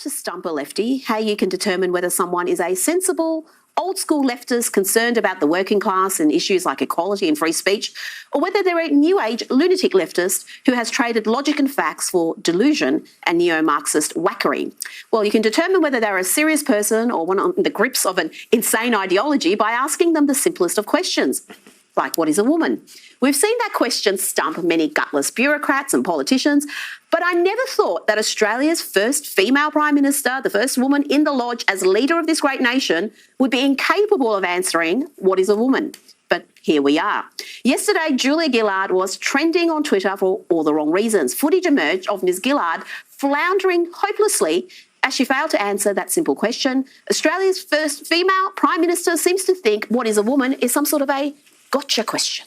To stump a lefty, how you can determine whether someone is a sensible, old-school leftist concerned about the working class and issues like equality and free speech, or whether they're a new-age lunatic leftist who has traded logic and facts for delusion and neo-Marxist wackery. Well, you can determine whether they're a serious person or one on the grips of an insane ideology by asking them the simplest of questions, like, what is a woman? We've seen that question stump many gutless bureaucrats and politicians, but I never thought that Australia's first female Prime Minister, the first woman in the lodge as leader of this great nation, would be incapable of answering what is a woman. But here we are. Yesterday, Julia Gillard was trending on Twitter for all the wrong reasons. Footage emerged of Ms Gillard floundering hopelessly as she failed to answer that simple question. Australia's first female Prime Minister seems to think what is a woman is some sort of a gotcha question.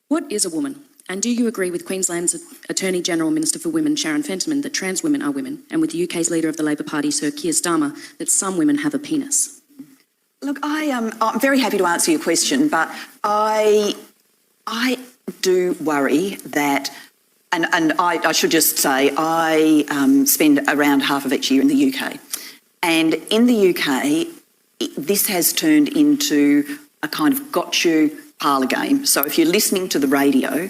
What is a woman? And do you agree with Queensland's Attorney-General Minister for Women, Sharon Fentiman, that trans women are women, and with the UK's leader of the Labor Party, Sir Keir Starmer, that some women have a penis? Look, I'm very happy to answer your question, but I do worry that, and I should just say, I spend around half of each year in the UK. And in the UK, this has turned into a kind of got-you parlour game. So if you're listening to the radio,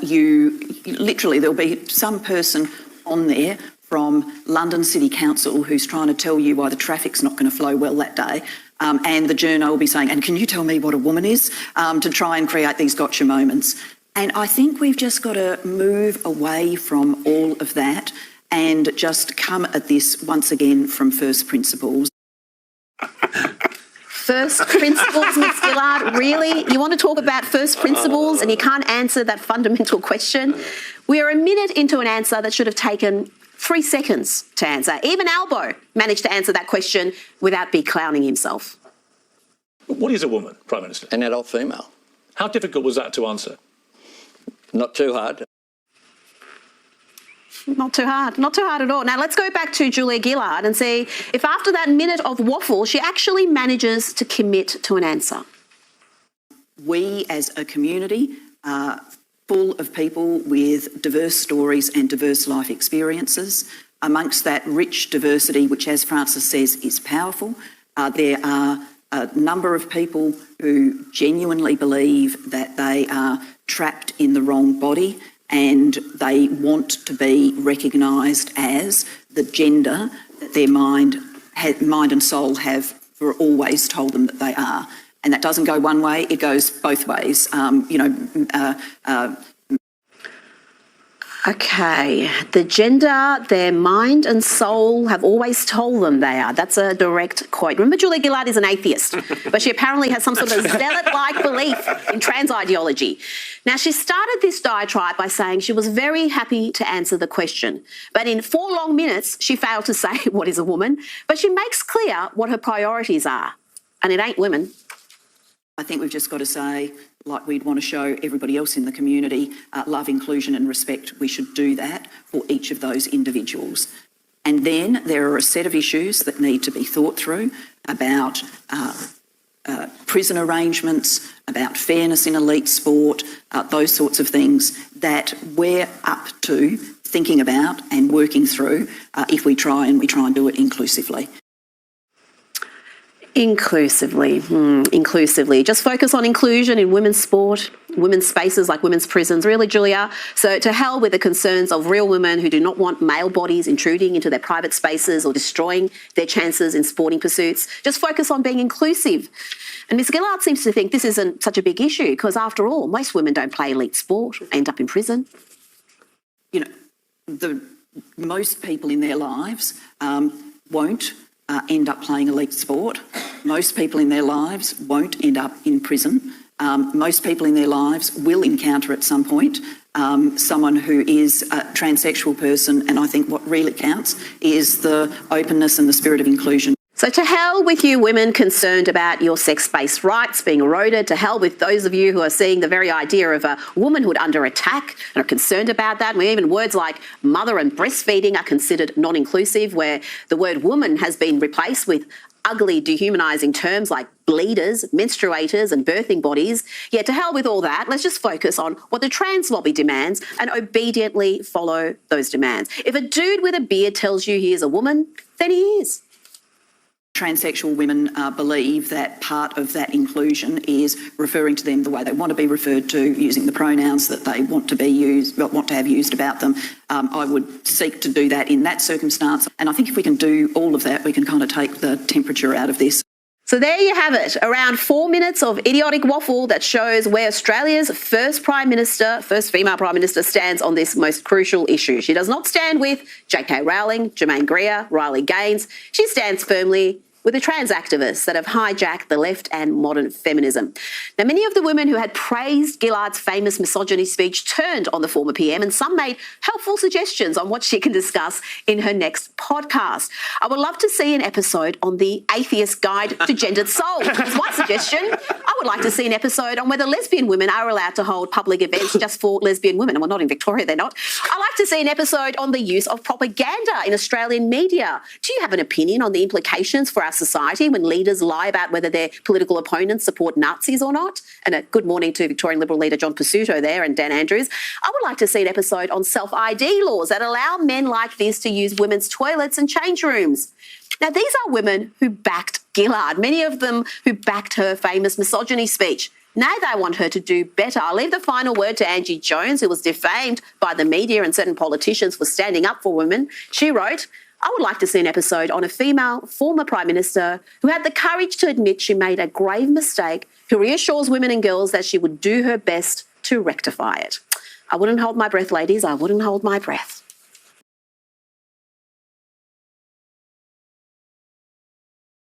you literally, there'll be some person on there from London City Council who's trying to tell you why the traffic's not going to flow well that day. And the journo will be saying, and can you tell me what a woman is? To try and create these gotcha moments. And I think we've just got to move away from all of that and just come at this once again from first principles. First principles, Ms Gillard, really? You want to talk about first principles and you can't answer that fundamental question? We are a minute into an answer that should have taken 3 seconds to answer. Even Albo managed to answer that question without beclowning himself. What is a woman, Prime Minister? An adult female. How difficult was that to answer? Not too hard. Not too hard. Not too hard at all. Now, let's go back to Julia Gillard and see if after that minute of waffle, she actually manages to commit to an answer. We as a community are full of people with diverse stories and diverse life experiences. Amongst that rich diversity, which, as Frances says, is powerful, there are a number of people who genuinely believe that they are trapped in the wrong body and they want to be recognised as the gender that their mind and soul have for always told them that they are. And that doesn't go one way, it goes both ways. Okay, the gender their mind and soul have always told them they are. That's a direct quote. Remember, Julia Gillard is an atheist, but she apparently has some sort of zealot-like belief in trans ideology. Now, she started this diatribe by saying she was very happy to answer the question, but in 4 long minutes, she failed to say what is a woman, but she makes clear what her priorities are, and it ain't women. I think we've just got to say, like we'd want to show everybody else in the community, love, inclusion and respect, we should do that for each of those individuals. And then there are a set of issues that need to be thought through about prison arrangements, about fairness in elite sport, those sorts of things that we're up to thinking about and working through if we try and do it inclusively. Inclusively. Just focus on inclusion in women's sport, women's spaces like women's prisons. Really, Julia? So to hell with the concerns of real women who do not want male bodies intruding into their private spaces or destroying their chances in sporting pursuits. Just focus on being inclusive. And Ms Gillard seems to think this isn't such a big issue because, after all, most women don't play elite sport or end up in prison. You know, most people in their lives won't end up playing elite sport. Most people in their lives won't end up in prison. Most people in their lives will encounter at some point someone who is a transsexual person, and I think what really counts is the openness and the spirit of inclusion. So to hell with you women concerned about your sex-based rights being eroded, to hell with those of you who are seeing the very idea of a womanhood under attack and are concerned about that. Even words like mother and breastfeeding are considered non-inclusive, where the word woman has been replaced with ugly, dehumanising terms like bleeders, menstruators and birthing bodies. Yet to hell with all that, let's just focus on what the trans lobby demands and obediently follow those demands. If a dude with a beard tells you he is a woman, then he is. Transsexual women believe that part of that inclusion is referring to them the way they want to be referred to, using the pronouns that they want to have used about them. I would seek to do that in that circumstance. And I think if we can do all of that, we can kind of take the temperature out of this. So there you have it, around 4 minutes of idiotic waffle that shows where Australia's first female Prime Minister stands on this most crucial issue. She does not stand with J.K. Rowling, Germaine Greer, Riley Gaines. She stands firmly with the trans activists that have hijacked the left and modern feminism. Now, many of the women who had praised Gillard's famous misogyny speech turned on the former PM, and some made helpful suggestions on what she can discuss in her next podcast. I would love to see an episode on the Atheist Guide to Gendered Souls. That's one suggestion. I would like to see an episode on whether lesbian women are allowed to hold public events just for lesbian women. And we're not in Victoria, they're not. I'd like to see an episode on the use of propaganda in Australian media. Do you have an opinion on the implications for our society when leaders lie about whether their political opponents support Nazis or not? And a good morning to Victorian Liberal leader John Pasuto there and Dan Andrews. I would like to see an episode on self-ID laws that allow men like this to use women's toilets and change rooms. Now, these are women who backed Gillard, many of them who backed her famous misogyny speech. Now they want her to do better. I'll leave the final word to Angie Jones, who was defamed by the media and certain politicians for standing up for women. She wrote, I would like to see an episode on a female former Prime Minister who had the courage to admit she made a grave mistake, who reassures women and girls that she would do her best to rectify it. I wouldn't hold my breath, ladies. I wouldn't hold my breath.